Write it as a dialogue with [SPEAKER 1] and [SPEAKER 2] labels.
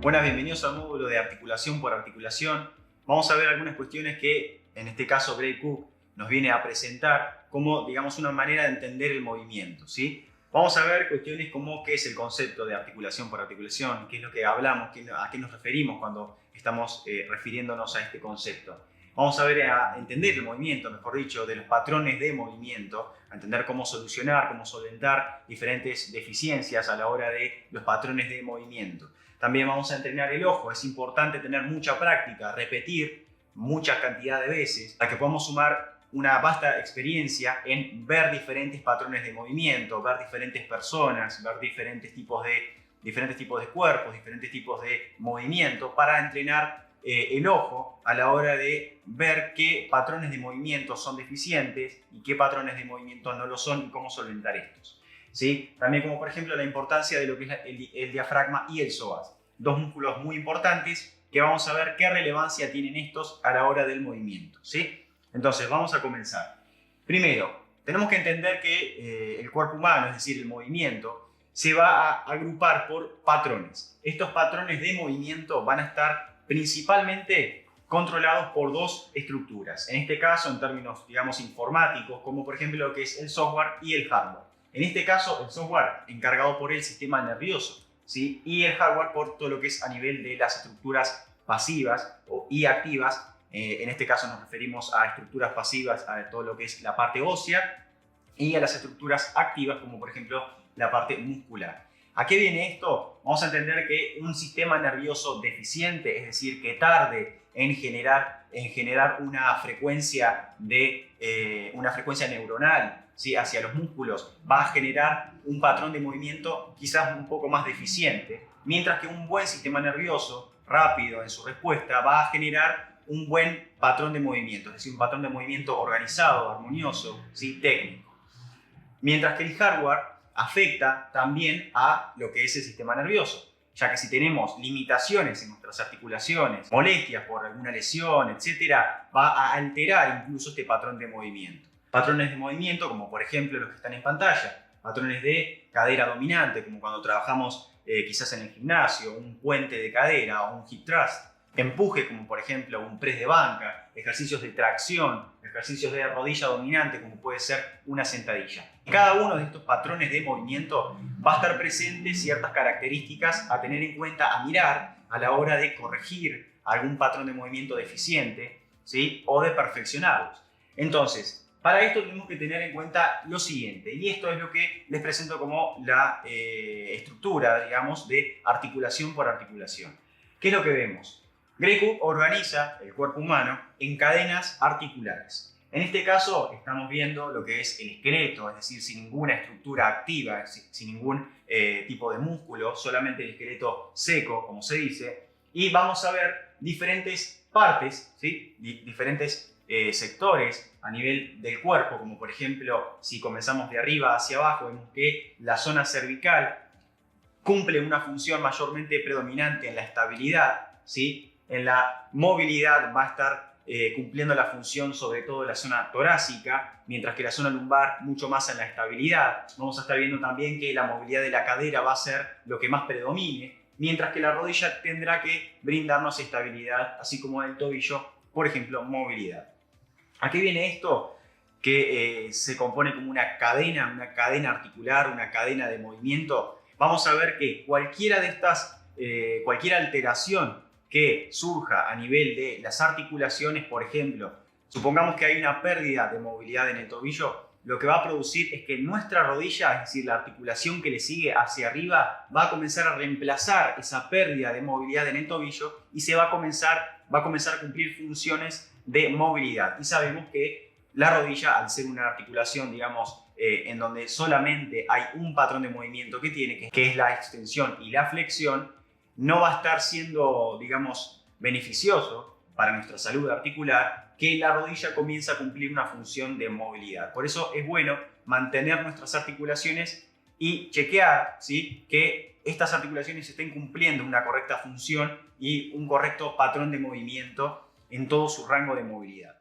[SPEAKER 1] Buenas, bienvenidos al módulo de articulación por articulación. Vamos a ver algunas cuestiones que, en este caso, Gray Cook nos viene a presentar como, digamos, una manera de entender el movimiento, ¿sí? Vamos a ver cuestiones como qué es el concepto de articulación por articulación, qué es lo que hablamos, a qué nos referimos cuando estamos refiriéndonos a este concepto. Vamos a ver, a entender el movimiento, mejor dicho, de los patrones de movimiento, a entender cómo solucionar, cómo solventar diferentes deficiencias a la hora de los patrones de movimiento. También vamos a entrenar el ojo. Es importante tener mucha práctica, repetir mucha cantidad de veces para que podamos sumar una vasta experiencia en ver diferentes patrones de movimiento, ver diferentes personas, ver diferentes tipos de cuerpos, diferentes tipos de movimiento para entrenar el ojo a la hora de ver qué patrones de movimiento son deficientes y qué patrones de movimiento no lo son y cómo solventar estos. ¿Sí? También como por ejemplo la importancia de lo que es el diafragma y el psoas. Dos músculos muy importantes que vamos a ver qué relevancia tienen estos a la hora del movimiento. ¿Sí? Entonces vamos a comenzar. Primero, tenemos que entender que el cuerpo humano, es decir, el movimiento, se va a agrupar por patrones. Estos patrones de movimiento van a estar principalmente controlados por dos estructuras. En este caso, en términos, digamos, informáticos, como por ejemplo lo que es el software y el hardware. En este caso, el software encargado por el sistema nervioso, ¿sí? Y el hardware por todo lo que es a nivel de las estructuras pasivas y activas. En este caso nos referimos a estructuras pasivas, a todo lo que es la parte ósea, y a las estructuras activas, como por ejemplo la parte muscular. ¿A qué viene esto? Vamos a entender que un sistema nervioso deficiente, es decir, que tarde en generar una frecuencia neuronal, ¿sí?, hacia los músculos, va a generar un patrón de movimiento quizás un poco más deficiente, mientras que un buen sistema nervioso, rápido en su respuesta, va a generar un buen patrón de movimiento, es decir, un patrón de movimiento organizado, armonioso, ¿sí?, técnico. Mientras que el hardware afecta también a lo que es el sistema nervioso, ya que si tenemos limitaciones en nuestras articulaciones, molestias por alguna lesión, etc., va a alterar incluso este patrón de movimiento. Patrones de movimiento como por ejemplo los que están en pantalla, patrones de cadera dominante como cuando trabajamos quizás en el gimnasio, un puente de cadera o un hip thrust, empuje como por ejemplo un press de banca, ejercicios de tracción, ejercicios de rodilla dominante como puede ser una sentadilla. En cada uno de estos patrones de movimiento va a estar presente ciertas características a tener en cuenta, a mirar a la hora de corregir algún patrón de movimiento deficiente, ¿sí?, o de perfeccionarlos. Entonces, para esto tenemos que tener en cuenta lo siguiente, y esto es lo que les presento como la estructura, digamos, de articulación por articulación. ¿Qué es lo que vemos? Gray Cook organiza el cuerpo humano en cadenas articulares. En este caso estamos viendo lo que es el esqueleto, es decir, sin ninguna estructura activa, sin ningún tipo de músculo, solamente el esqueleto seco, como se dice, y vamos a ver diferentes partes, ¿sí?, diferentes sectores a nivel del cuerpo, como por ejemplo, si comenzamos de arriba hacia abajo, vemos que la zona cervical cumple una función mayormente predominante en la estabilidad, ¿sí? En la movilidad va a estar cumpliendo la función sobre todo de la zona torácica, mientras que la zona lumbar mucho más en la estabilidad. Vamos a estar viendo también que la movilidad de la cadera va a ser lo que más predomine, mientras que la rodilla tendrá que brindarnos estabilidad, así como el tobillo, por ejemplo, movilidad. ¿A qué viene esto? Que se compone como una cadena articular, una cadena de movimiento. Vamos a ver que cualquiera de estas, cualquier alteración que surja a nivel de las articulaciones, por ejemplo, supongamos que hay una pérdida de movilidad en el tobillo, lo que va a producir es que nuestra rodilla, es decir, la articulación que le sigue hacia arriba, va a comenzar a reemplazar esa pérdida de movilidad en el tobillo y va a comenzar a cumplir funciones de movilidad. Y sabemos que la rodilla, al ser una articulación, digamos, en donde solamente hay un patrón de movimiento que tiene, que es la extensión y la flexión, no va a estar siendo, digamos, beneficioso para nuestra salud articular que la rodilla comience a cumplir una función de movilidad. Por eso es bueno mantener nuestras articulaciones y chequear, ¿sí?, que estas articulaciones estén cumpliendo una correcta función y un correcto patrón de movimiento en todo su rango de movilidad.